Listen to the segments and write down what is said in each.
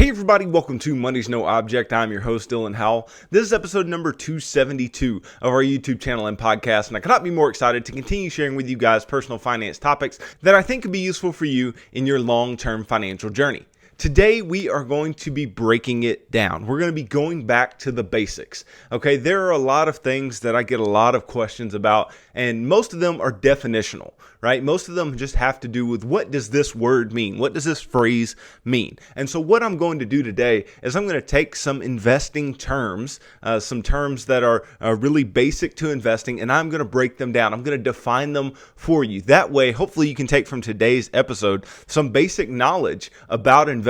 Hey everybody, welcome to Money's No Object. I'm your host, Dylan Howell. This is episode number 272 of our YouTube channel and podcast, and I could not be more excited to continue sharing with you guys personal finance topics that I think could be useful for you in your long-term financial journey. Today, we are going to be breaking it down. We're going to be going back to the basics. Okay, there are a lot of things that I get a lot of questions about, and most of them are definitional, right? Most of them just have to do with what does this word mean? What does this phrase mean? And so what I'm going to do today is I'm going to take some investing terms, some terms that are really basic to investing, and I'm going to break them down. I'm going to define them for you. That way, hopefully you can take from today's episode some basic knowledge about investing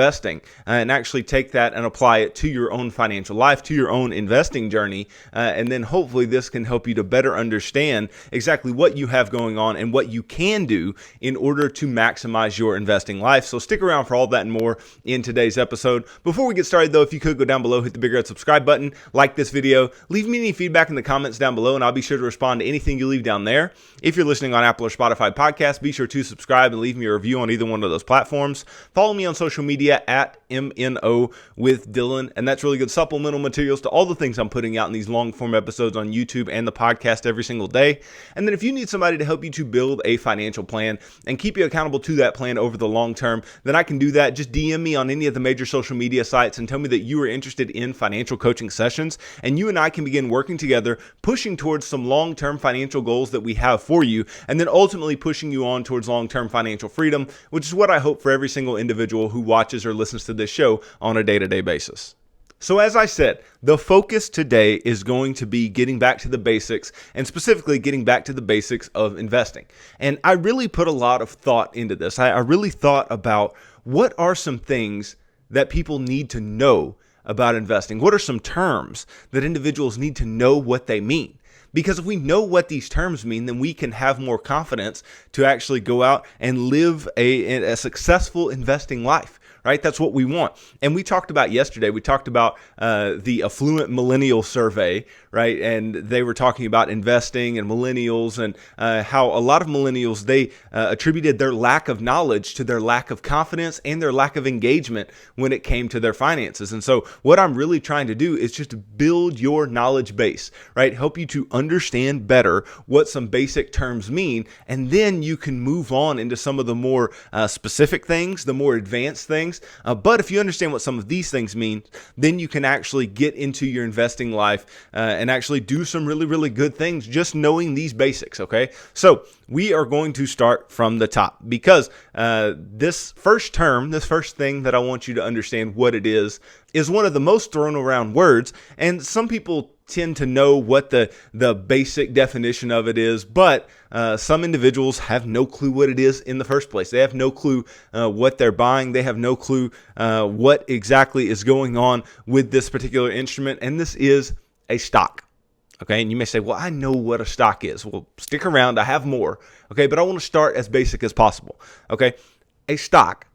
and actually take that and apply it to your own financial life, to your own investing journey. And then hopefully this can help you to better understand exactly what you have going on and what you can do in order to maximize your investing life. So stick around for all that and more in today's episode. Before we get started though, if you could go down below, hit the big red subscribe button, like this video, leave me any feedback in the comments down below and I'll be sure to respond to anything you leave down there. If you're listening on Apple or Spotify podcasts, be sure to subscribe and leave me a review on either one of those platforms. Follow me on social media at MNO with Dylan, and that's really good supplemental materials to all the things I'm putting out in these long form episodes on YouTube and the podcast every single day. And then if you need somebody to help you to build a financial plan and keep you accountable to that plan over the long term, then I can do that. Just DM me on any of the major social media sites and tell me that you are interested in financial coaching sessions, and you and I can begin working together, pushing towards some long-term financial goals that we have for you, and then ultimately pushing you on towards long-term financial freedom, which is what I hope for every single individual who watches or listens to this show on a day-to-day basis. So as I said, the focus today is going to be getting back to the basics, and specifically getting back to the basics of investing. And I really put a lot of thought into this. I really thought about what are some things that people need to know about investing? What are some terms that individuals need to know what they mean? Because if we know what these terms mean, then we can have more confidence to actually go out and live a successful investing life, right? That's what we want. And we talked about yesterday, we talked about the Affluent Millennial Survey, right? And they were talking about investing and millennials and how a lot of millennials, they attributed their lack of knowledge to their lack of confidence and their lack of engagement when it came to their finances. And so what I'm really trying to do is just build your knowledge base, right? Help you to understand better what some basic terms mean, and then you can move on into some of the more specific things, the more advanced things. But if you understand what some of these things mean, then you can actually get into your investing life and actually do some really, really good things just knowing these basics, okay? So we are going to start from the top because this first term, this first thing that I want you to understand what it is one of the most thrown around words, and some people tend to know what the basic definition of it is, but some individuals have no clue what it is in the first place. They have no clue what they're buying. They have no clue what exactly is going on with this particular instrument, and this is a stock. Okay, and you may say, well, I know what a stock is. Well, stick around. I have more. Okay, but I want to start as basic as possible. Okay, a stock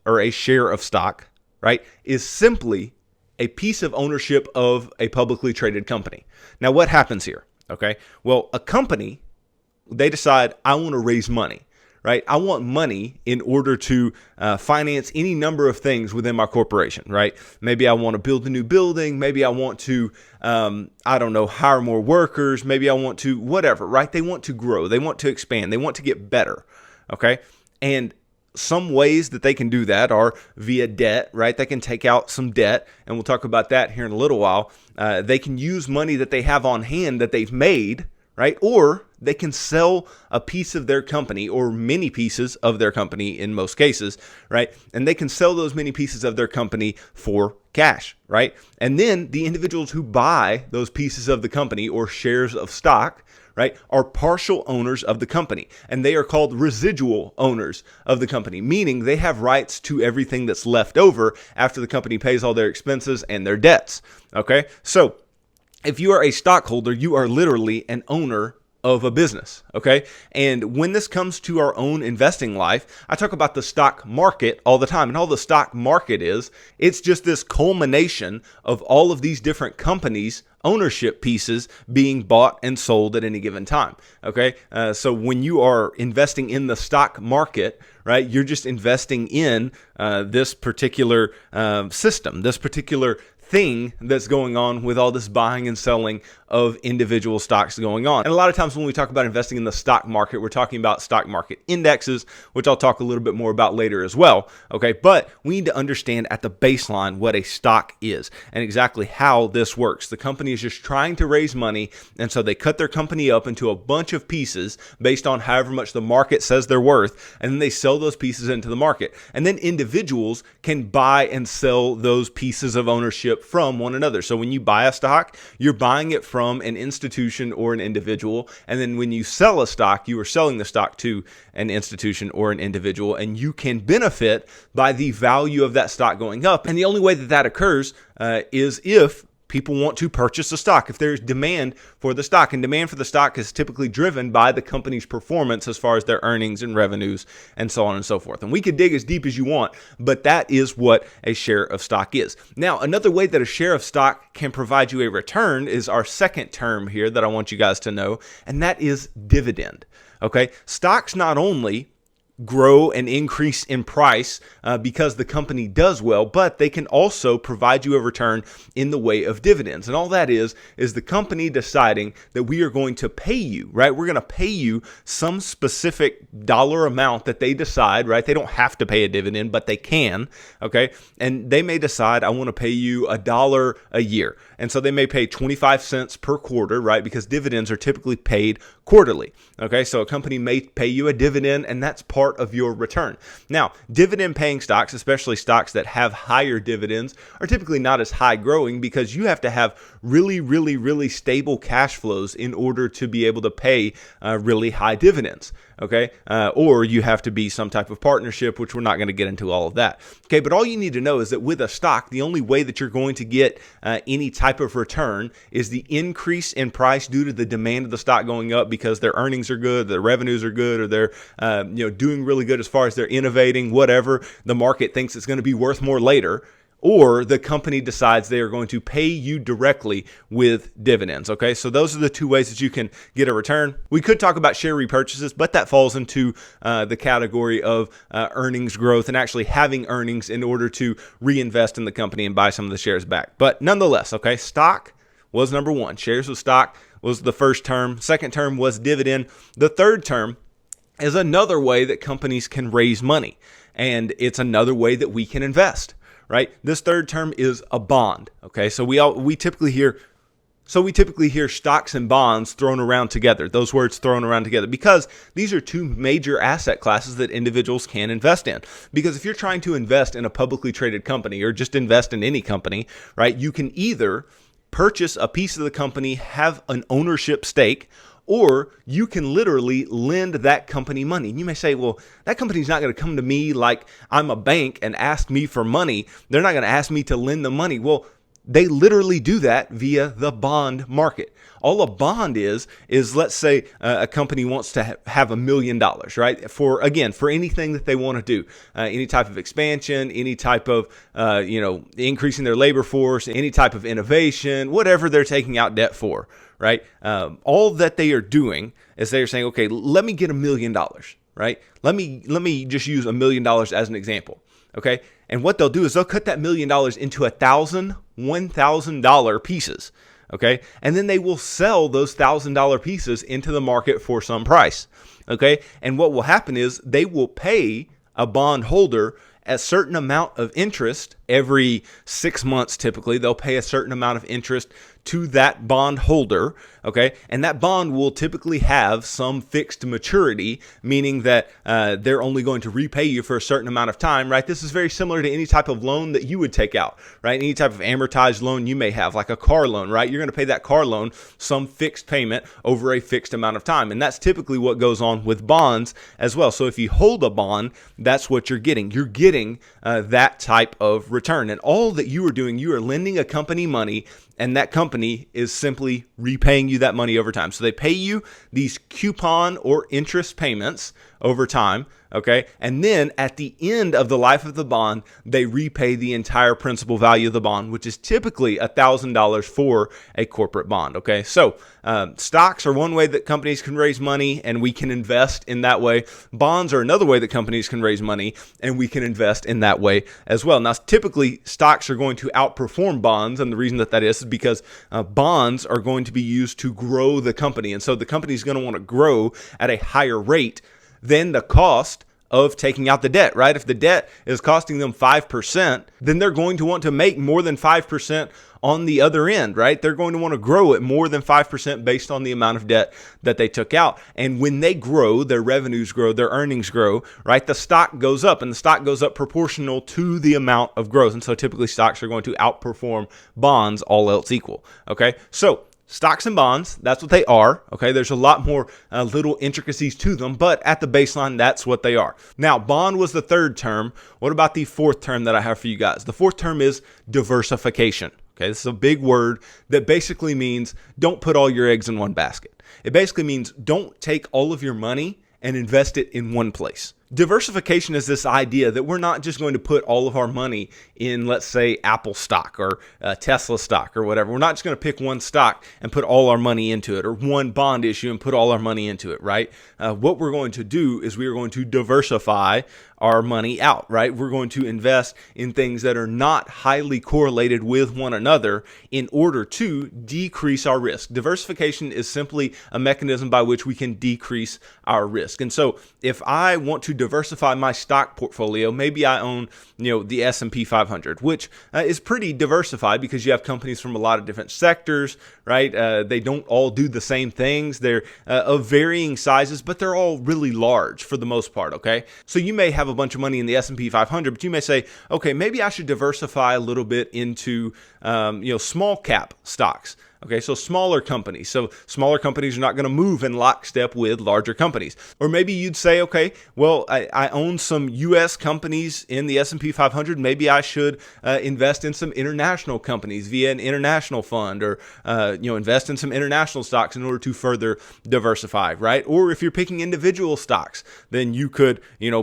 or a share of stock, right, is simply a piece of ownership of a publicly traded company. Now, what happens here? Okay, well, a company, they decide, I want to raise money, right? I want money in order to finance any number of things within my corporation, right? Maybe I want to build a new building. Maybe I want to, hire more workers. Maybe I want to, whatever, right? They want to grow. They want to expand. They want to get better, okay? And some ways that they can do that are via debt, right? They can take out some debt, and we'll talk about that here in a little while. They can use money that they have on hand that they've made, right? Or they can sell a piece of their company or many pieces of their company in most cases, right? And they can sell those many pieces of their company for cash, right? And then the individuals who buy those pieces of the company or shares of stock, right, are partial owners of the company, and they are called residual owners of the company, meaning they have rights to everything that's left over after the company pays all their expenses and their debts, okay? So if you are a stockholder, you are literally an owner of a business, okay? And when this comes to our own investing life, I talk about the stock market all the time. And all the stock market is, it's just this culmination of all of these different companies' ownership pieces being bought and sold at any given time, okay? So when you are investing in the stock market, right, you're just investing in this particular system, this particular thing that's going on with all this buying and selling of individual stocks going on. And a lot of times when we talk about investing in the stock market, we're talking about stock market indexes, which I'll talk a little bit more about later as well. Okay, but we need to understand at the baseline what a stock is and exactly how this works. The company is just trying to raise money, and so they cut their company up into a bunch of pieces based on however much the market says they're worth, and then they sell those pieces into the market. And then individuals can buy and sell those pieces of ownership from one another. So when you buy a stock, you're buying it from an institution or an individual. And then when you sell a stock, you are selling the stock to an institution or an individual, and you can benefit by the value of that stock going up. And the only way that that occurs is if people want to purchase the stock, if there's demand for the stock. And demand for the stock is typically driven by the company's performance as far as their earnings and revenues and so on and so forth. And we could dig as deep as you want, but that is what a share of stock is. Now, another way that a share of stock can provide you a return is our second term here that I want you guys to know, and that is dividend. Okay, stocks not only grow and increase in price because the company does well, but they can also provide you a return in the way of dividends. And all that is the company deciding that we are going to pay you, right? We're going to pay you some specific dollar amount that they decide, right? They don't have to pay a dividend, but they can, okay? And they may decide, I want to pay you $1 a year. And so they may pay 25 cents per quarter, right? Because dividends are typically paid quarterly, okay? So a company may pay you a dividend, and that's part of your return. Now, dividend paying stocks, especially stocks that have higher dividends, are typically not as high growing because you have to have really stable cash flows in order to be able to pay really high dividends. Okay, or you have to be some type of partnership, which we're not going to get into all of that. Okay, but all you need to know is that with a stock, the only way that you're going to get any type of return is the increase in price due to the demand of the stock going up because their earnings are good, their revenues are good, or they're doing really good as far as they're innovating, whatever. The market thinks it's going to be worth more later. Or the company decides they are going to pay you directly with dividends. Okay, so those are the two ways that you can get a return. We could talk about share repurchases, but that falls into the category of earnings growth and actually having earnings in order to reinvest in the company and buy some of the shares back. But nonetheless, okay, stock was number one. Shares of stock was the first term. Second term was dividend. The third term is another way that companies can raise money, and it's another way that we can invest. Right? This third term is a bond. Okay, so we typically hear stocks and bonds thrown around together. Those words thrown around together because these are two major asset classes that individuals can invest in. Because if you're trying to invest in a publicly traded company or just invest in any company, right? You can either purchase a piece of the company, have an ownership stake, or you can literally lend that company money. And you may say, well, that company's not going to come to me like I'm a bank and ask me for money. They're not going to ask me to lend them money. Well, they literally do that via the bond market. All a bond is let's say a company wants to have $1 million, right? For anything that they want to do, any type of expansion, any type of, increasing their labor force, any type of innovation, whatever they're taking out debt for, right? All that they are doing is they're saying, okay, let me get $1 million, right? Let me just use $1 million as an example. Okay. And what they'll do is they'll cut that $1 million into $1,000 pieces. Okay. And then they will sell those $1,000 pieces into the market for some price. Okay. And what will happen is they will pay a bond holder a certain amount of interest every 6 months. Typically, they'll pay a certain amount of interest to that bond holder, okay? And that bond will typically have some fixed maturity, meaning that they're only going to repay you for a certain amount of time, right? This is very similar to any type of loan that you would take out, right? Any type of amortized loan you may have, like a car loan, right? You're going to pay that car loan some fixed payment over a fixed amount of time. And that's typically what goes on with bonds as well. So if you hold a bond, that's what you're getting. You're getting that type of return. And all that you are doing, you are lending a company money and that company is simply repaying you that money over time. So they pay you these coupon or interest payments over time, okay? And then at the end of the life of the bond, they repay the entire principal value of the bond, which is typically $1,000 for a corporate bond, okay? So stocks are one way that companies can raise money, and we can invest in that way. Bonds are another way that companies can raise money, and we can invest in that way as well. Now, typically, stocks are going to outperform bonds, and the reason that is because bonds are going to be used to grow the company, and so the company is going to want to grow at a higher rate than the cost of taking out the debt, right? If the debt is costing them 5%, then they're going to want to make more than 5% on the other end, right? They're going to want to grow at more than 5% based on the amount of debt that they took out. And when they grow, their revenues grow, their earnings grow, right? The stock goes up, and the stock goes up proportional to the amount of growth. And so typically stocks are going to outperform bonds, all else equal, okay? So stocks and bonds, that's what they are, okay? There's a lot more little intricacies to them, but at the baseline, that's what they are. Now, bond was the third term. What about the fourth term that I have for you guys? The fourth term is diversification, okay? This is a big word that basically means don't put all your eggs in one basket. It basically means don't take all of your money and invest it in one place. Diversification is this idea that we're not just going to put all of our money in, let's say, Apple stock or Tesla stock or whatever. We're not just going to pick one stock and put all our money into it, or one bond issue and put all our money into it, right? What we're going to do is we are going to diversify our money out, right? We're going to invest in things that are not highly correlated with one another in order to decrease our risk. Diversification is simply a mechanism by which we can decrease our risk. And so if I want to diversify my stock portfolio, maybe I own, the S&P 500, which is pretty diversified because you have companies from a lot of different sectors, right? They don't all do the same things. They're of varying sizes, but they're all really large for the most part, okay? So you may have a bunch of money in the S&P 500, but you may say, okay, maybe I should diversify a little bit into, small cap stocks. Okay, so smaller companies. So smaller companies are not going to move in lockstep with larger companies. Or maybe you'd say, okay, well, I own some U.S. companies in the S&P 500. Maybe I should invest in some international companies via an international fund, or invest in some international stocks in order to further diversify, right? Or if you're picking individual stocks, then you could,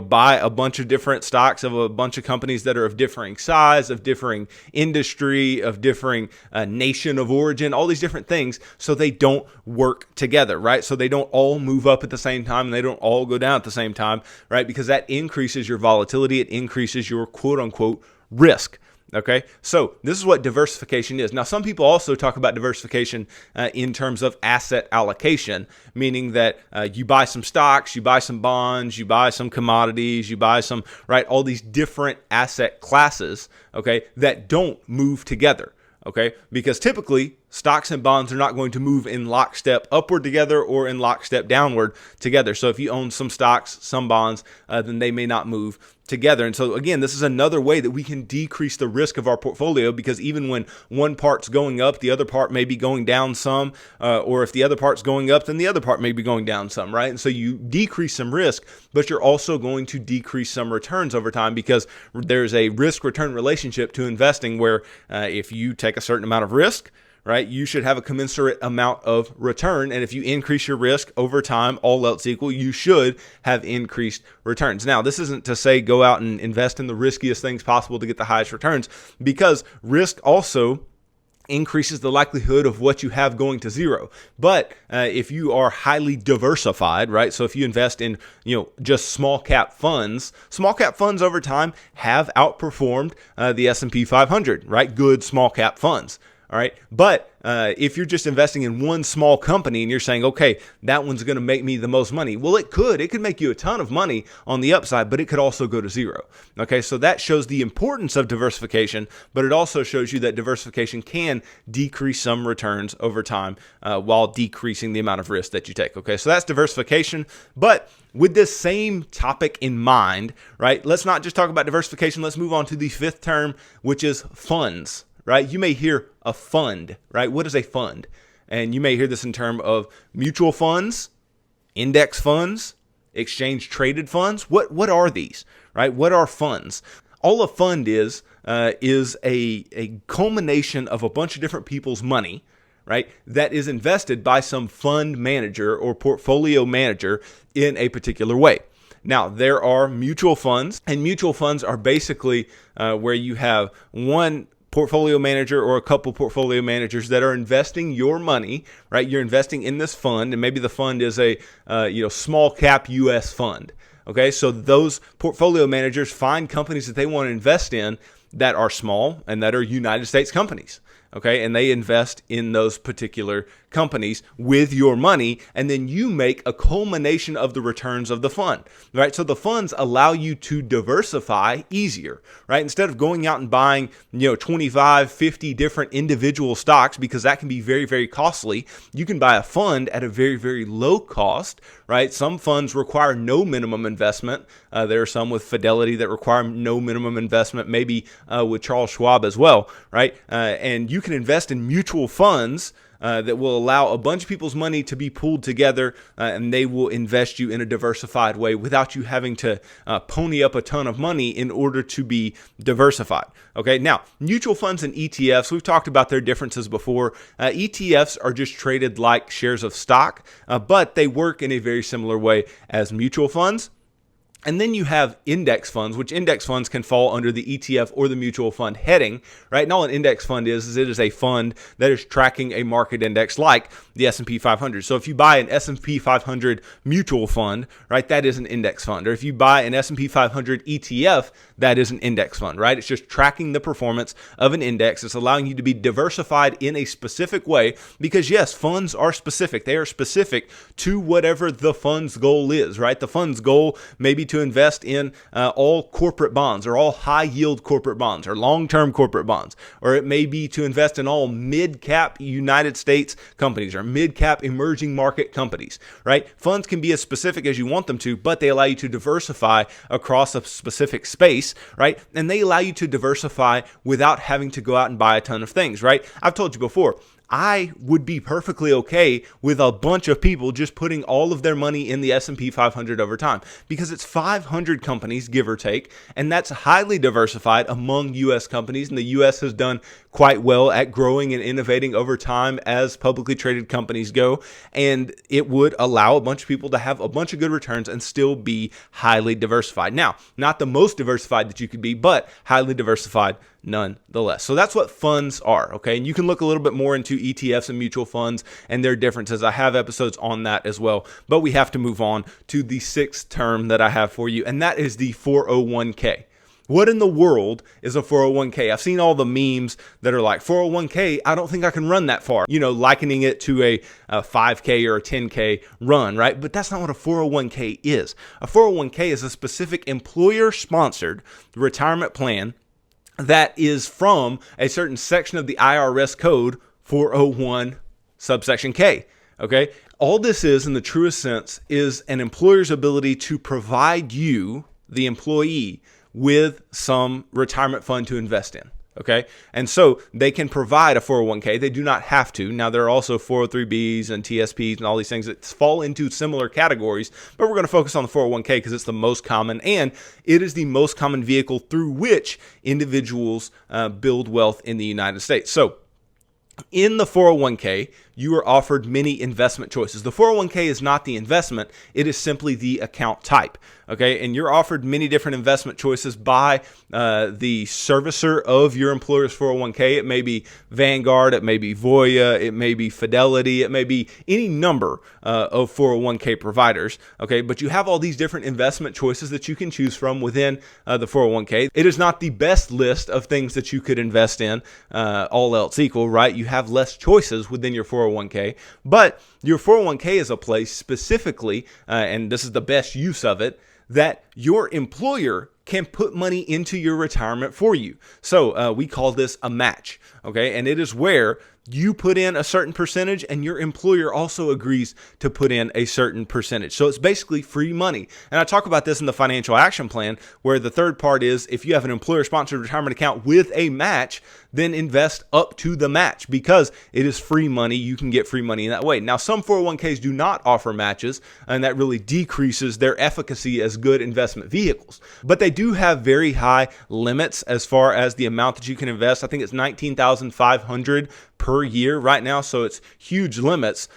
buy a bunch of different stocks of a bunch of companies that are of differing size, of differing industry, of differing nation of origin, all these different things, so they don't work together, right? So they don't all move up at the same time, and they don't all go down at the same time, right? Because that increases your volatility, it increases your quote unquote risk. Okay, so this is what diversification is. Now, some people also talk about diversification in terms of asset allocation, meaning that you buy some stocks, you buy some bonds, you buy some commodities, you buy some, right, all these different asset classes, okay, that don't move together. Okay, because typically stocks and bonds are not going to move in lockstep upward together or in lockstep downward together. So if you own some stocks, some bonds, then they may not move together. And so again, this is another way that we can decrease the risk of our portfolio, because even when one part's going up, the other part may be going down some, or if the other part's going up, then the other part may be going down some, right? And so you decrease some risk, but you're also going to decrease some returns over time, because there's a risk-return relationship to investing where if you take a certain amount of risk, right, you should have a commensurate amount of return. And if you increase your risk over time, all else equal, you should have increased returns. Now, this isn't to say go out and invest in the riskiest things possible to get the highest returns, because risk also increases the likelihood of what you have going to zero. But if you are highly diversified, right? So if you invest in, just small cap funds over time have outperformed the S&P 500, right? Good small cap funds. All right. But if you're just investing in one small company and you're saying, okay, that one's going to make me the most money. Well, it could make you a ton of money on the upside, but it could also go to zero. Okay. So that shows the importance of diversification, but it also shows you that diversification can decrease some returns over time while decreasing the amount of risk that you take. Okay. So that's diversification. But with this same topic in mind, right, let's not just talk about diversification. Let's move on to the fifth term, which is funds. Right? You may hear a fund, right? What is a fund? And you may hear this in terms of mutual funds, index funds, exchange traded funds. What are these, right? What are funds? All a fund is is a culmination of a bunch of different people's money, right, that is invested by some fund manager or portfolio manager in a particular way. Now, there are mutual funds, and mutual funds are basically where you have one portfolio manager or a couple portfolio managers that are investing your money, right? You're investing in this fund, and maybe the fund is a small cap U.S. fund. Okay, so those portfolio managers find companies that they want to invest in that are small and that are United States companies. Okay, and they invest in those particular companies with your money, and then you make a culmination of the returns of the fund, right? So the funds allow you to diversify easier, right? Instead of going out and buying, 25, 50 different individual stocks, because that can be very, very costly, you can buy a fund at a very, very low cost, right? Some funds require no minimum investment. There are some with Fidelity that require no minimum investment, maybe with Charles Schwab as well, right? And you can invest in mutual funds that will allow a bunch of people's money to be pooled together, and they will invest you in a diversified way without you having to pony up a ton of money in order to be diversified. Okay, now mutual funds and ETFs, we've talked about their differences before. ETFs are just traded like shares of stock, but they work in a very similar way as mutual funds. And then you have index funds, which index funds can fall under the ETF or the mutual fund heading, right? And all an index fund is it is a fund that is tracking a market index like the S&P 500. So if you buy an S&P 500 mutual fund, right, that is an index fund. Or if you buy an S&P 500 ETF, that is an index fund, right? It's just tracking the performance of an index. It's allowing you to be diversified in a specific way because, yes, funds are specific. They are specific to whatever the fund's goal is, right? The fund's goal may be to invest in all corporate bonds or all high yield corporate bonds or long-term corporate bonds, or it may be to invest in all mid-cap United States companies or mid-cap emerging market companies, right? Funds can be as specific as you want them to, but they allow you to diversify across a specific space, right? And they allow you to diversify without having to go out and buy a ton of things, right? I've told you before, I would be perfectly okay with a bunch of people just putting all of their money in the S&P 500 over time because it's 500 companies, give or take, and that's highly diversified among U.S. companies, and the U.S. has done quite well at growing and innovating over time as publicly traded companies go, and it would allow a bunch of people to have a bunch of good returns and still be highly diversified. Now, not the most diversified that you could be, but highly diversified nonetheless. So that's what funds are, okay? And you can look a little bit more into ETFs and mutual funds and their differences. I have episodes on that as well, but we have to move on to the sixth term that I have for you, and that is the 401k. What in the world is a 401k? I've seen all the memes that are like, 401k, I don't think I can run that far. Likening it to a 5k or a 10k run, right? But that's not what a 401k is. A 401k is a specific employer-sponsored retirement plan that is from a certain section of the IRS code 401 subsection K. Okay. All this is, in the truest sense, is an employer's ability to provide you, the employee, with some retirement fund to invest in. Okay. And so they can provide a 401k. They do not have to. Now, there are also 403bs and TSPs and all these things that fall into similar categories, but we're going to focus on the 401k because it's the most common and it is the most common vehicle through which individuals build wealth in the United States. So in the 401k, you are offered many investment choices. The 401k is not the investment. It is simply the account type. Okay. And you're offered many different investment choices by the servicer of your employer's 401k. It may be Vanguard. It may be Voya. It may be Fidelity. It may be any number of 401k providers. Okay. But you have all these different investment choices that you can choose from within the 401k. It is not the best list of things that you could invest in, all else equal, right? You have less choices within your 401k, but your 401k is a place specifically, and this is the best use of it, that your employer can put money into your retirement for you. So we call this a match, okay? And it is where you put in a certain percentage and your employer also agrees to put in a certain percentage. So it's basically free money. And I talk about this in the financial action plan, where the third part is if you have an employer-sponsored retirement account with a match, then invest up to the match because it is free money. You can get free money in that way. Now, some 401ks do not offer matches, and that really decreases their efficacy as good investment vehicles. But they do have very high limits as far as the amount that you can invest. I think it's $19,500 per year right now. So it's huge limits,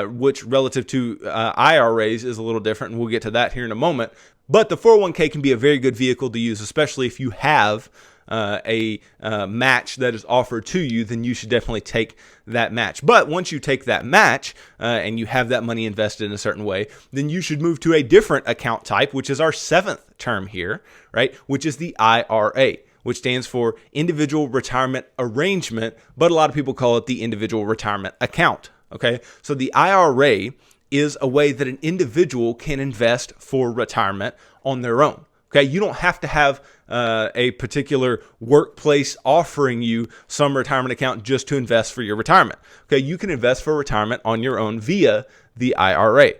which relative to IRAs is a little different. And we'll get to that here in a moment. But the 401k can be a very good vehicle to use, especially if you have a match that is offered to you, then you should definitely take that match. But once you take that match and you have that money invested in a certain way, then you should move to a different account type, which is our seventh term here, right? Which is the IRA, which stands for Individual Retirement Arrangement, but a lot of people call it the Individual Retirement Account. Okay, so the IRA is a way that an individual can invest for retirement on their own. Okay, you don't have to have a particular workplace offering you some retirement account just to invest for your retirement. Okay, you can invest for retirement on your own via the IRA.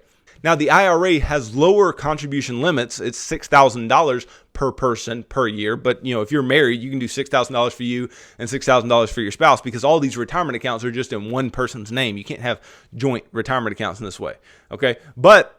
Now, the IRA has lower contribution limits. It's $6,000 per person per year. But, if you're married, you can do $6,000 for you and $6,000 for your spouse because all these retirement accounts are just in one person's name. You can't have joint retirement accounts in this way. Okay, but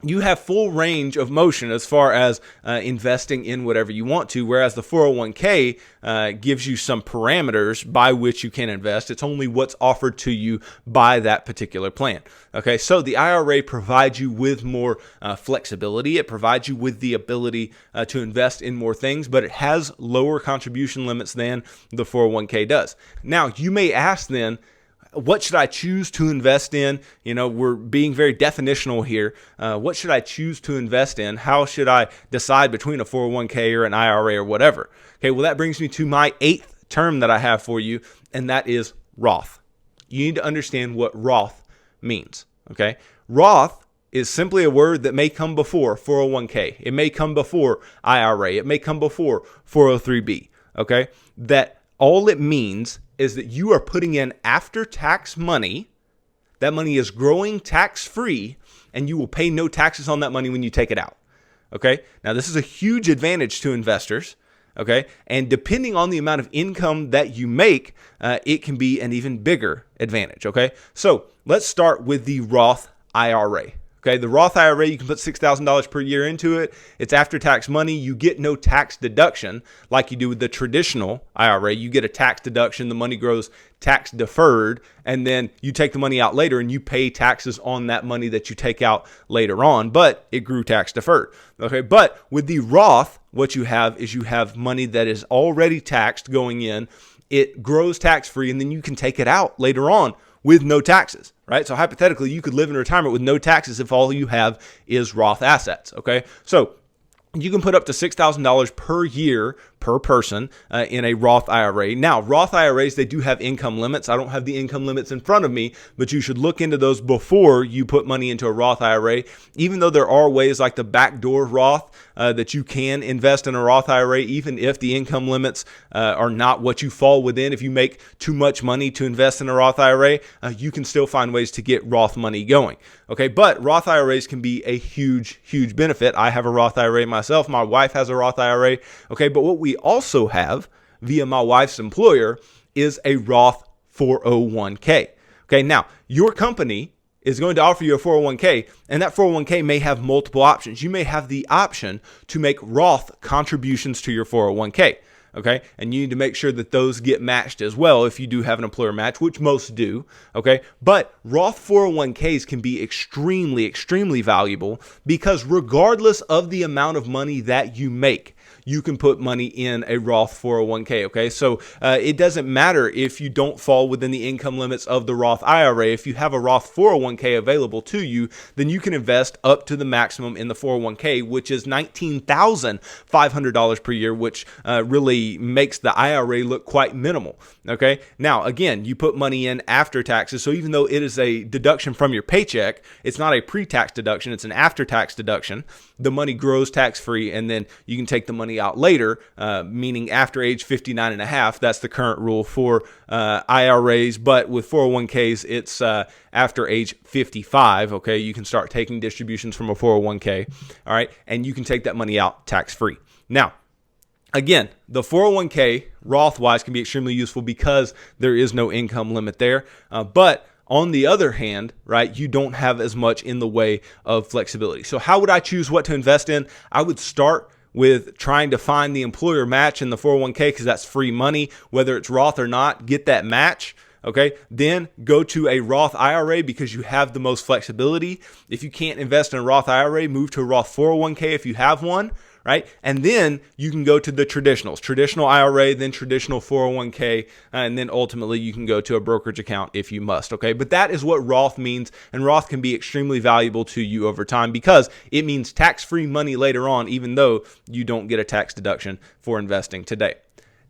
you have full range of motion as far as investing in whatever you want to, whereas the 401k gives you some parameters by which you can invest. It's only what's offered to you by that particular plan. Okay, so the IRA provides you with more flexibility. It provides you with the ability to invest in more things, but it has lower contribution limits than the 401k does. Now, you may ask then, what should I choose to invest in? We're being very definitional here. What should I choose to invest in? How should I decide between a 401k or an IRA or whatever? Okay, well, that brings me to my eighth term that I have for you, and that is Roth. You need to understand what Roth means. Okay, Roth is simply a word that may come before 401k. It may come before IRA. It may come before 403b. Okay, that all it means is that you are putting in after-tax money. That money is growing tax-free, and you will pay no taxes on that money when you take it out. Okay? Now, this is a huge advantage to investors. Okay? And depending on the amount of income that you make, it can be an even bigger advantage. Okay? So let's start with the Roth IRA. Okay, the Roth IRA, you can put $6,000 per year into it. It's after-tax money. You get no tax deduction like you do with the traditional IRA. You get a tax deduction. The money grows tax deferred, and then you take the money out later and you pay taxes on that money that you take out later on, but it grew tax deferred. Okay, but with the Roth, what you have is you have money that is already taxed going in. It grows tax-free, and then you can take it out later on with no taxes, right? So hypothetically, you could live in retirement with no taxes if all you have is Roth assets, okay? So you can put up to $6,000 per year per person in a Roth IRA. Now, Roth IRAs, they do have income limits. I don't have the income limits in front of me, but you should look into those before you put money into a Roth IRA. Even though there are ways like the backdoor Roth that you can invest in a Roth IRA, even if the income limits are not what you fall within. If you make too much money to invest in a Roth IRA, you can still find ways to get Roth money going. Okay, but Roth IRAs can be a huge, huge benefit. I have a Roth IRA myself. My wife has a Roth IRA. Okay, but what we also have via my wife's employer is a Roth 401k. Okay, now your company is going to offer you a 401k, and that 401k may have multiple options. You may have the option to make Roth contributions to your 401k. Okay, and you need to make sure that those get matched as well if you do have an employer match, which most do. Okay, but Roth 401ks can be extremely, extremely valuable because regardless of the amount of money that you make, you can put money in a Roth 401k, okay? So it doesn't matter if you don't fall within the income limits of the Roth IRA. If you have a Roth 401k available to you, then you can invest up to the maximum in the 401k, which is $19,500 per year, which really makes the IRA look quite minimal, okay? Now, again, you put money in after taxes, so even though it is a deduction from your paycheck, it's not a pre-tax deduction, it's an after-tax deduction. The money grows tax-free, and then you can take the money money out later, meaning after age 59 and a half. That's the current rule for IRAs, but with 401ks, it's after age 55, okay? You can start taking distributions from a 401k, all right? And you can take that money out tax-free. Now, again, the 401k, Roth-wise, can be extremely useful because there is no income limit there, but on the other hand, right, you don't have as much in the way of flexibility. So how would I choose what to invest in? I would start with trying to find the employer match in the 401k because that's free money, whether it's Roth or not. Get that match. Okay, then go to a Roth IRA because you have the most flexibility. If you can't invest in a Roth IRA, move to a Roth 401k if you have one, right? And then you can go to the traditionals, traditional IRA, then traditional 401k, and then ultimately you can go to a brokerage account if you must, okay? But that is what Roth means, and Roth can be extremely valuable to you over time because it means tax-free money later on, even though you don't get a tax deduction for investing today.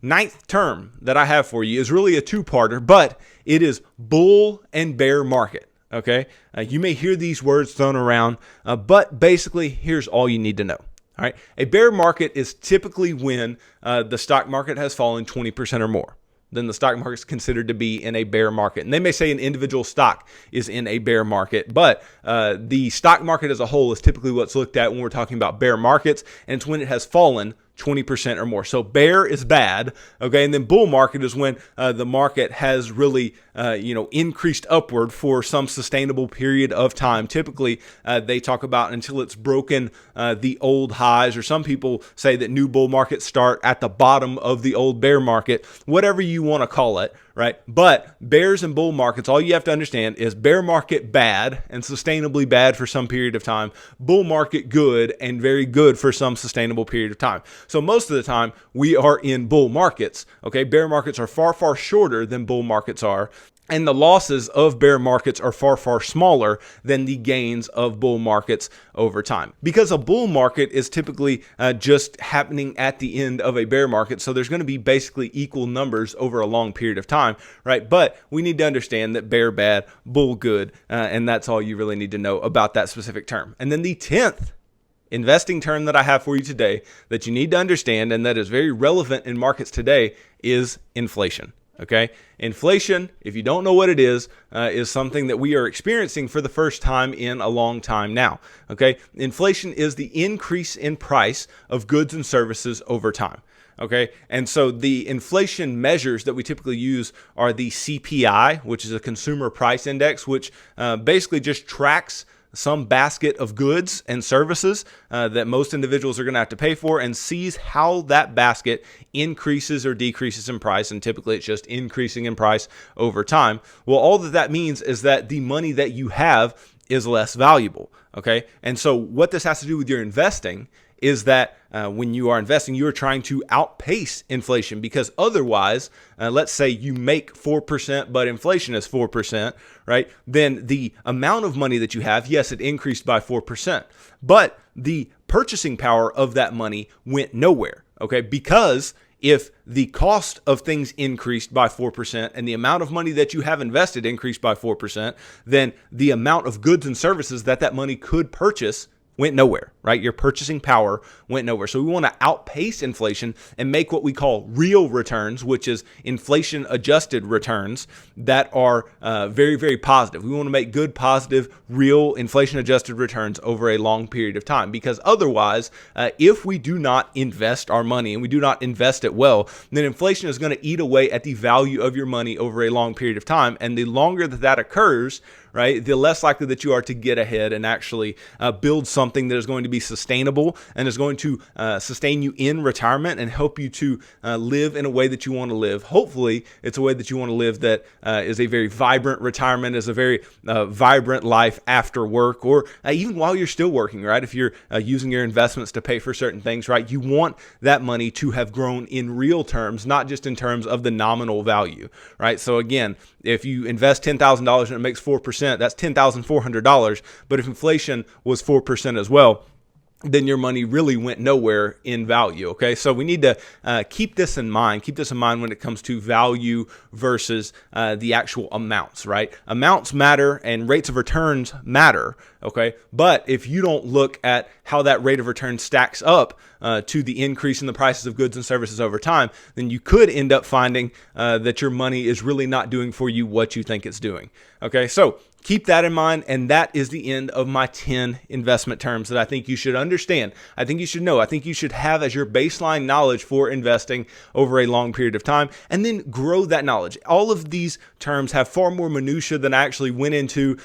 Ninth term that I have for you is really a two-parter, but it is bull and bear market, okay? You may hear these words thrown around, but basically here's all you need to know. All right. A bear market is typically when the stock market has fallen 20% or more. Then the stock market is considered to be in a bear market. And they may say an individual stock is in a bear market, but the stock market as a whole is typically what's looked at when we're talking about bear markets, and it's when it has fallen 20% or more. So bear is bad, okay? And then bull market is when the market has really, increased upward for some sustainable period of time. Typically, they talk about until it's broken the old highs, or some people say that new bull markets start at the bottom of the old bear market, whatever you want to call it, right? But bears and bull markets, all you have to understand is bear market bad and sustainably bad for some period of time, bull market good and very good for some sustainable period of time. So most of the time we are in bull markets, okay? Bear markets are far, far shorter than bull markets are. And the losses of bear markets are far, far smaller than the gains of bull markets over time. Because a bull market is typically just happening at the end of a bear market. So there's going to be basically equal numbers over a long period of time, right? But we need to understand that bear bad, bull good. And that's all you really need to know about that specific term. And then the 10th investing term that I have for you today that you need to understand and that is very relevant in markets today is inflation. Okay. Inflation, if you don't know what it is something that we are experiencing for the first time in a long time now. Okay. Inflation is the increase in price of goods and services over time. Okay. And so the inflation measures that we typically use are the CPI, which is a consumer price index, which basically just tracks some basket of goods and services that most individuals are going to have to pay for, and sees how that basket increases or decreases in price. And typically it's just increasing in price over time. Well, all that means is that the money that you have is less valuable. Okay. And so what this has to do with your investing is that when you are investing, you are trying to outpace inflation, because otherwise, let's say you make 4%, but inflation is 4%, right? Then the amount of money that you have, yes, it increased by 4%, but the purchasing power of that money went nowhere, okay? Because if the cost of things increased by 4% and the amount of money that you have invested increased by 4%, then the amount of goods and services that money could purchase went nowhere, right? Your purchasing power went nowhere. So we want to outpace inflation and make what we call real returns, which is inflation adjusted returns that are very, very positive. We want to make good, positive, real inflation adjusted returns over a long period of time, because otherwise, if we do not invest our money and we do not invest it well, then inflation is going to eat away at the value of your money over a long period of time. And the longer that occurs, right, the less likely that you are to get ahead and actually build something that is going to be sustainable and is going to sustain you in retirement and help you to live in a way that you want to live. Hopefully, it's a way that you want to live that is a very vibrant retirement, is a very vibrant life after work, or even while you're still working, right? If you're using your investments to pay for certain things, right? You want that money to have grown in real terms, not just in terms of the nominal value, right? So again, if you invest $10,000 and it makes 4%, that's $10,400. But if inflation was 4% as well, then your money really went nowhere in value. Okay, so we need to keep this in mind. Keep this in mind when it comes to value versus the actual amounts, right? Amounts matter and rates of returns matter. Okay, but if you don't look at how that rate of return stacks up to the increase in the prices of goods and services over time, then you could end up finding that your money is really not doing for you what you think it's doing. Okay, so keep that in mind, and that is the end of my 10 investment terms that I think you should understand. I think you should know. I think you should have as your baseline knowledge for investing over a long period of time, and then grow that knowledge. All of these terms have far more minutia than I actually went into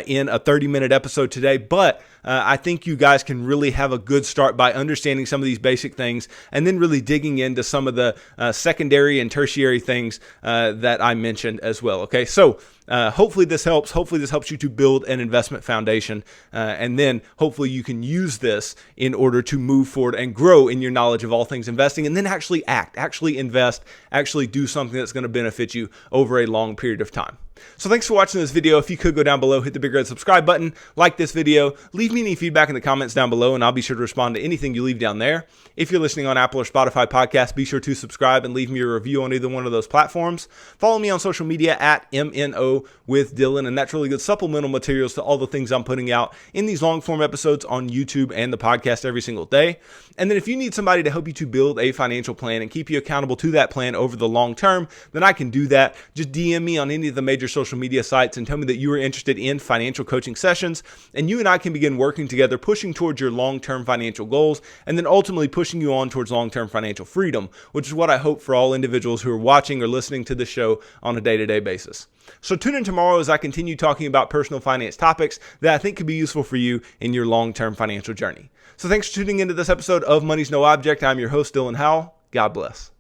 in a 30-minute episode today, but I think you guys can really have a good start by understanding some of these basic things and then really digging into some of the secondary and tertiary things that I mentioned as well. Okay, so hopefully this helps. Hopefully this helps you to build an investment foundation, and then hopefully you can use this in order to move forward and grow in your knowledge of all things investing, and then actually act, actually invest, actually do something that's going to benefit you over a long period of time. So thanks for watching this video. If you could go down below, hit the big red subscribe button, like this video, leave me any feedback in the comments down below, and I'll be sure to respond to anything you leave down there. If you're listening on Apple or Spotify podcasts, be sure to subscribe and leave me a review on either one of those platforms. Follow me on social media at MNO with Dylan, and that's really good supplemental materials to all the things I'm putting out in these long form episodes on YouTube and the podcast every single day. And then if you need somebody to help you to build a financial plan and keep you accountable to that plan over the long term, then I can do that. Just DM me on any of the major social media sites and tell me that you are interested in financial coaching sessions, and you and I can begin working together, pushing towards your long-term financial goals, and then ultimately pushing you on towards long-term financial freedom, which is what I hope for all individuals who are watching or listening to the show on a day-to-day basis. So tune in tomorrow as I continue talking about personal finance topics that I think could be useful for you in your long-term financial journey. So thanks for tuning into this episode of Money's No Object. I'm your host, Dylan Howell. God bless.